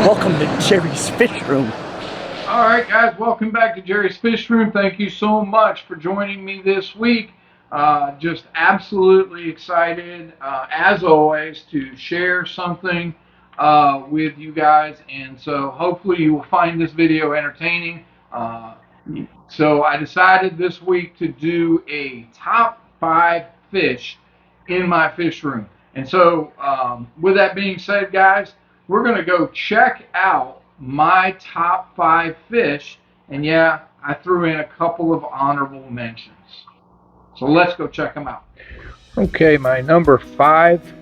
Welcome to Jerry's Fish Room. All right, guys, welcome back to Jerry's Fish Room. Thank you so much for joining me this week. Just absolutely excited, as always, to share something with you guys. And so hopefully you will find this video entertaining. So I decided this week to do a top 5 fish in my fish room. And so with that being said, guys, we're going to go check out my top 5 fish. And yeah, I threw in a couple of honorable mentions. So let's go check them out. Okay, my number 5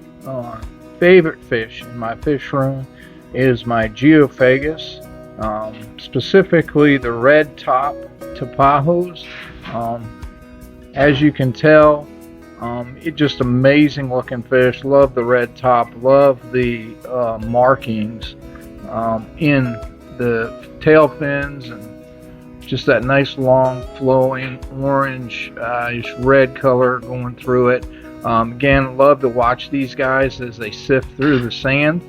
favorite fish in my fish room is my geophagus, specifically the red top tapajos. As you can tell, it's just amazing looking fish. Love the red top, love the markings in the tail fins, and just that nice long flowing orange, just red color going through it. Again, love to watch these guys as they sift through the sand.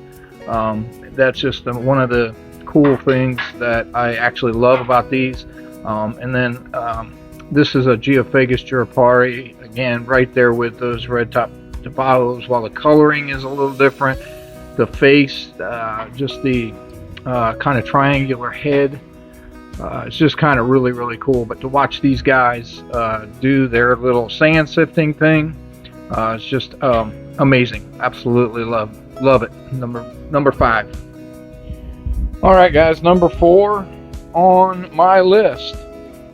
That's just one of the cool things that I actually love about these. And then this is a Geophagus jurapari, again right there with those red top tapajos. While the coloring is a little different, the face, just the kind of triangular head, it's just kind of really cool. But to watch these guys do their little sand sifting thing, it's just amazing. Absolutely love it. Number 5. All right, guys, number 4 on my list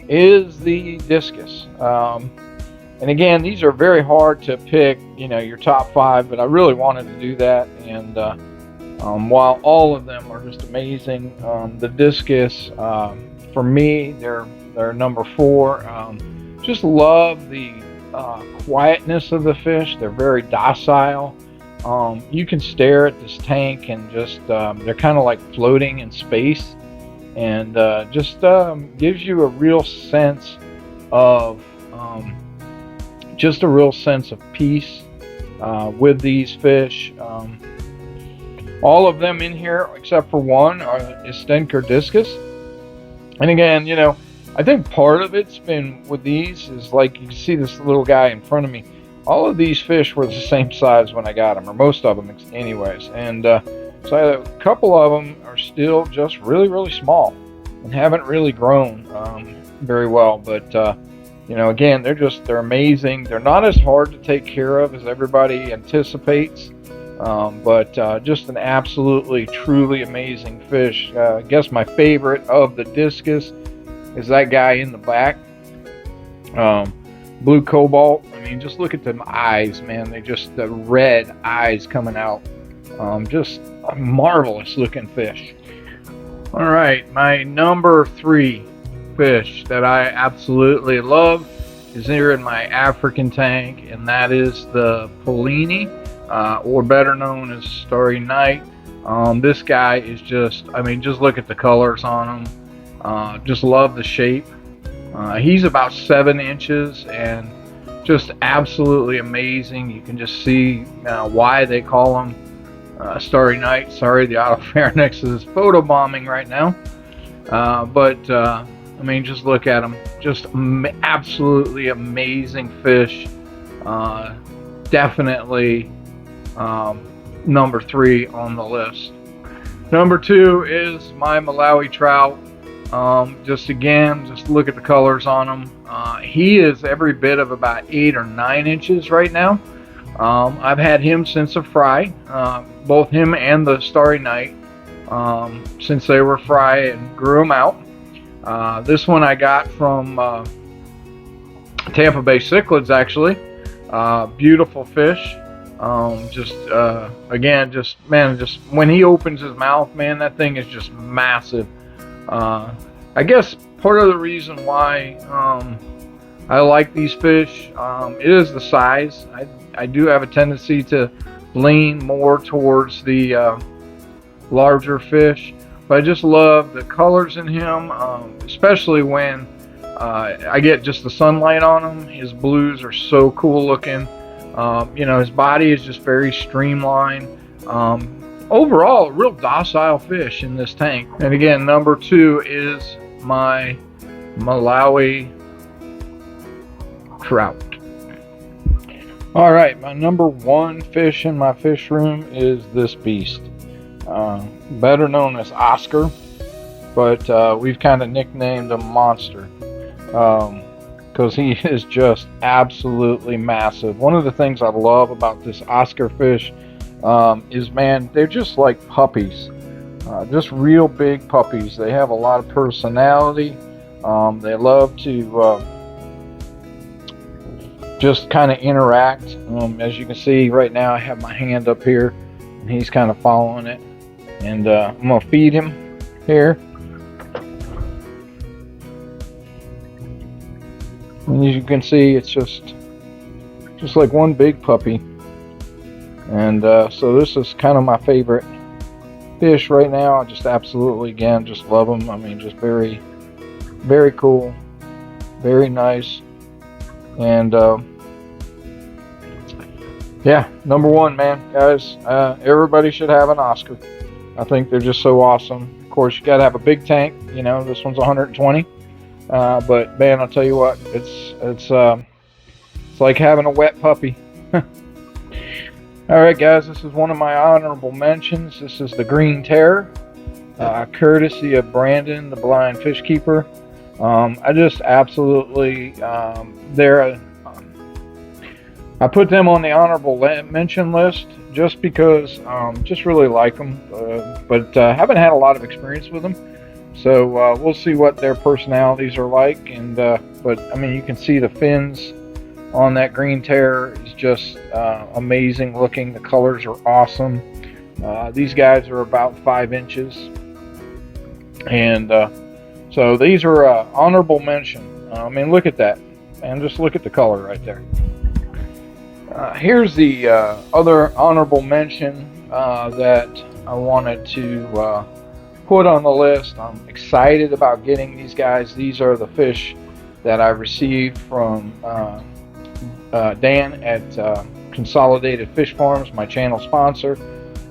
is the discus. And again, these are very hard to pick, your top 5, but I really wanted to do that. And while all of them are just amazing, the discus, for me, they're number 4. Just love the quietness of the fish. They're very docile. You can stare at this tank and just they're kind of like floating in space, and just gives you a real sense of peace with these fish. All of them in here except for one is Stenker discus. And again, I think part of it's been with these is, like, you can see this little guy in front of me. All of these fish were the same size when I got them, or most of them anyways. And so a couple of them are still just really small and haven't really grown very well. But again, they're amazing. They're not as hard to take care of as everybody anticipates, but just an absolutely truly amazing fish. I guess my favorite of the discus is that guy in the back, blue cobalt. I mean, just look at them eyes, man. They just, the red eyes coming out. Just a marvelous looking fish. All right, my number 3 fish that I absolutely love is here in my African tank, and that is the Polini, or better known as Starry Night. This guy is just look at the colors on him. Just love the shape. He's about 7 inches and just absolutely amazing. You can just see why they call him Starry Night. Sorry, the autopharynx is photobombing right now. But just look at him. Just absolutely amazing fish. Definitely number 3 on the list. Number 2 is my Malawi trout. Just look at the colors on him. He is every bit of about 8 or 9 inches right now. I've had him since a fry, both him and the Starry Night, since they were fry, and grew them out. This one I got from Tampa Bay Cichlids, actually. Beautiful fish. When he opens his mouth, man, that thing is just massive. I guess part of the reason why I like these fish is the size. I do have a tendency to lean more towards the larger fish, but I just love the colors in him, especially when I get just the sunlight on him. His blues are so cool looking. His body is just very streamlined. overall, a real docile fish in this tank. And again, number 2 is my Malawi trout. All right, my number 1 fish in my fish room is this beast, better known as Oscar, but we've kind of nicknamed him Monster because he is just absolutely massive. One of the things I love about this Oscar fish is, man, they're just like puppies, just real big puppies. They have a lot of personality. They love to just kind of interact. As you can see right now, I have my hand up here and he's kind of following it, and I'm gonna feed him here. And as you can see, it's just like one big puppy. And so this is kind of my favorite fish right now. I just absolutely, again, just love them. I mean, just very, very cool, very nice. And yeah, number 1, man, guys. Everybody should have an Oscar. I think they're just so awesome. Of course, you got to have a big tank. You know, this one's 120. But man, I'll tell you what, it's like having a wet puppy. All right, guys, this is one of my honorable mentions. This is the Green Terror, courtesy of Brandon, the blind fish keeper. I just absolutely, I put them on the honorable mention list just because just really like them, but haven't had a lot of experience with them. So we'll see what their personalities are like. And but I mean, you can see the fins on that Green Terror is just amazing looking. The colors are awesome. These guys are about 5 inches, and so these are honorable mention. I mean, look at that, and just look at the color right there. Here's the other honorable mention that I wanted to put on the list. I'm excited about getting these guys. These are the fish that I received from Dan at Consolidated Fish Farms, my channel sponsor.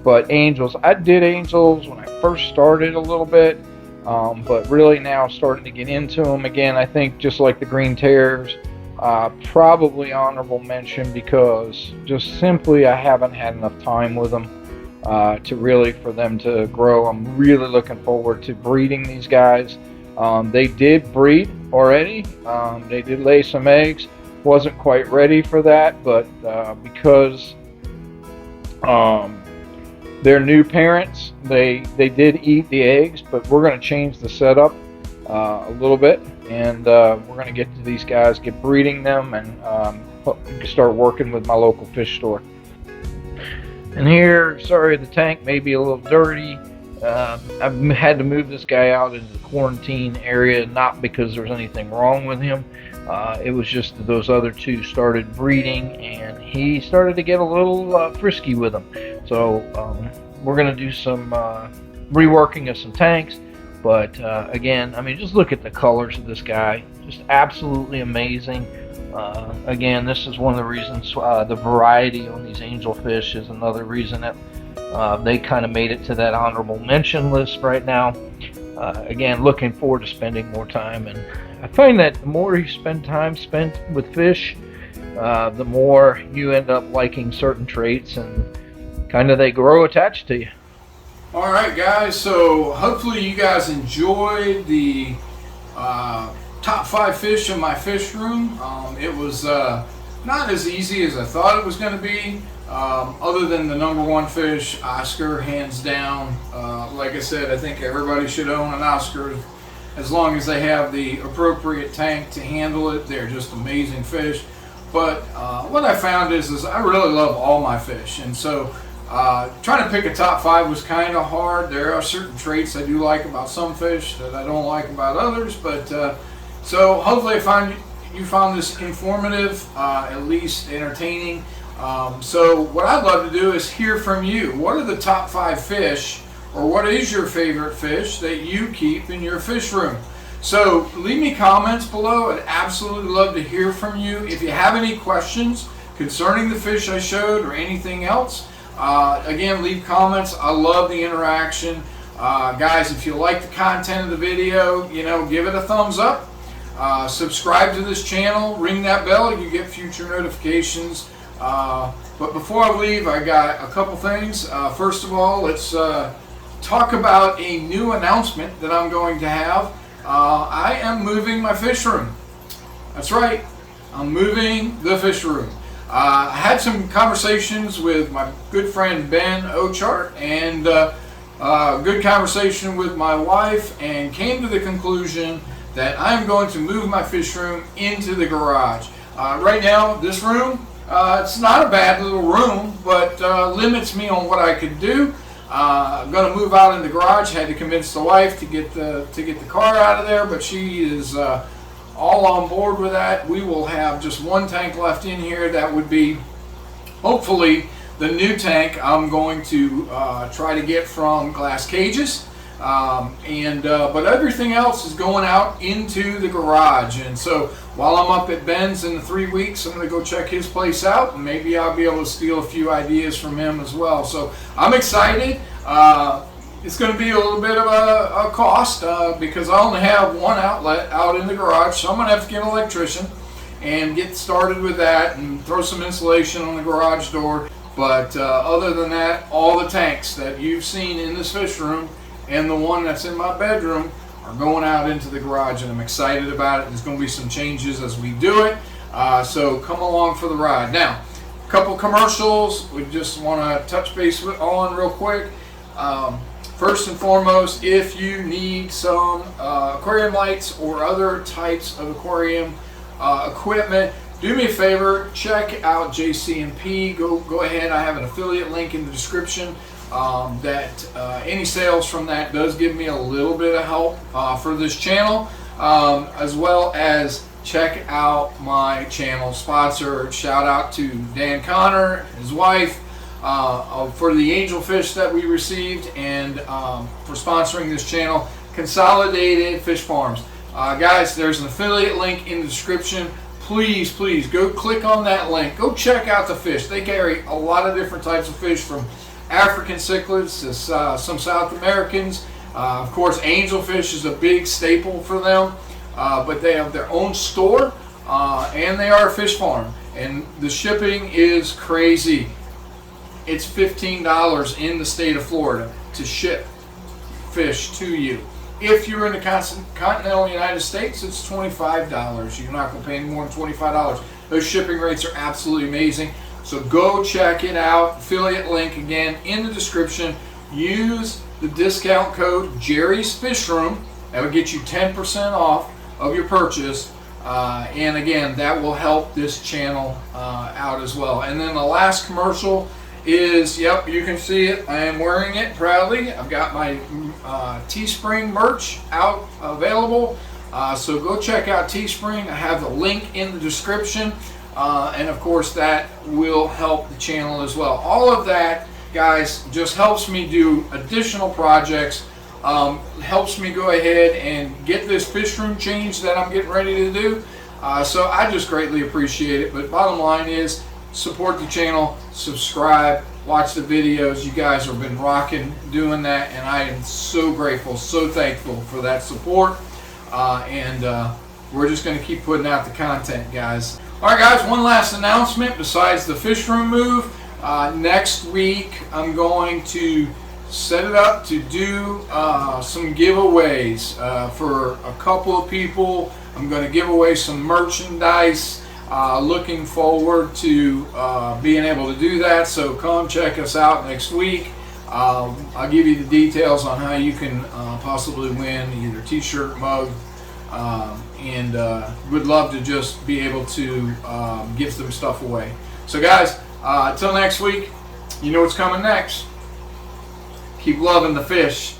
But angels, I did angels when I first started a little bit, but really now starting to get into them again. I think just like the Green Terrors, probably honorable mention because just simply I haven't had enough time with them to really for them to grow. I'm really looking forward to breeding these guys. They did breed already. They did lay some eggs. Wasn't quite ready for that, but because they're new parents, they did eat the eggs, but we're going to change the setup a little bit, and we're going to get to these guys, get breeding them, and start working with my local fish store. And here, sorry, the tank may be a little dirty. I've had to move this guy out into the quarantine area, not because there's anything wrong with him. It was just that those other 2 started breeding, and he started to get a little frisky with them. So we're going to do some reworking of some tanks. But again, I mean, just look at the colors of this guy. Just absolutely amazing. Again, this is one of the reasons the variety on these angelfish is another reason that they kind of made it to that honorable mention list right now. Again, looking forward to spending more time, and I find that the more you spend time spent with fish, the more you end up liking certain traits, and kind of they grow attached to you. All right, guys, so hopefully you guys enjoyed the top 5 fish in my fish room. It was not as easy as I thought it was going to be, other than the number 1 fish, Oscar, hands down. Like I said, I think everybody should own an Oscar as long as they have the appropriate tank to handle it. They're just amazing fish. But what I found is I really love all my fish, and so trying to pick a top 5 was kind of hard. There are certain traits I do like about some fish that I don't like about others, but so hopefully you found this informative, at least entertaining. So what I'd love to do is hear from you. What are the top 5 fish, or what is your favorite fish that you keep in your fish room? So leave me comments below. I'd absolutely love to hear from you. If you have any questions concerning the fish I showed or anything else, Again, leave comments. I love the interaction. Guys, if you like the content of the video, give it a thumbs up. Subscribe to this channel, ring that bell, you get future notifications. But before I leave, I got a couple things. First of all, let's talk about a new announcement that I'm going to have. I am moving my fish room. That's right, I'm moving the fish room. I had some conversations with my good friend Ben Ochart, and good conversation with my wife, and came to the conclusion that I'm going to move my fish room into the garage. Right now, this room, it's not a bad little room, but limits me on what I could do. I'm going to move out in the garage. Had to convince the wife to get the car out of there, but she is all on board with that. We will have just one tank left in here. That would be, hopefully, the new tank I'm going to try to get from Glass Cages. But everything else is going out into the garage. And so while I'm up at Ben's in the 3 weeks, I'm going to go check his place out, and maybe I'll be able to steal a few ideas from him as well. So I'm excited. It's going to be a little bit of a cost because I only have one outlet out in the garage, so I'm going to have to get an electrician and get started with that and throw some insulation on the garage door. But other than that, all the tanks that you've seen in this fish room and the one that's in my bedroom are going out into the garage, and I'm excited about it. There's going to be some changes as we do it, so come along for the ride. Now, a couple commercials we just want to touch base on real quick. First and foremost, if you need some aquarium lights or other types of aquarium equipment, do me a favor, check out JC&P. Go ahead, I have an affiliate link in the description. Any sales from that does give me a little bit of help for this channel, as well as check out my channel sponsor. Shout out to Dan Connor, his wife, for the angelfish that we received, and for sponsoring this channel, Consolidated Fish Farms. Guys, there's an affiliate link in the description. Please go click on that link. Go check out the fish. They carry a lot of different types of fish, from African cichlids to some South Americans. Of course, angelfish is a big staple for them, but they have their own store, and they are a fish farm, and the shipping is crazy. It's $15 in the state of Florida to ship fish to you. If you're in the continental United States, it's $25. You're not going to pay any more than $25. Those shipping rates are absolutely amazing. So go check it out. Affiliate link again in the description. Use the discount code Jerry's Fish Room. That will get you 10% off of your purchase. And again, that will help this channel out as well. And then the last commercial is, yep, you can see it. I am wearing it proudly. I've got my Teespring merch out available. So go check out Teespring. I have the link in the description. And of course, that will help the channel as well. All of that, guys, just helps me do additional projects. Helps me go ahead and get this fish room change that I'm getting ready to do. So I just greatly appreciate it. But bottom line is, support the channel, subscribe, watch the videos. You guys have been rocking doing that, and I am so grateful, so thankful for that support. We're just going to keep putting out the content, guys. All right, guys, one last announcement besides the fish room move. Next week, I'm going to set it up to do some giveaways for a couple of people. I'm going to give away some merchandise. Looking forward to being able to do that, so come check us out next week. I'll give you the details on how you can possibly win either t-shirt, mug, and would love to just be able to give some stuff away. So guys, until next week, you know what's coming next. Keep loving the fish.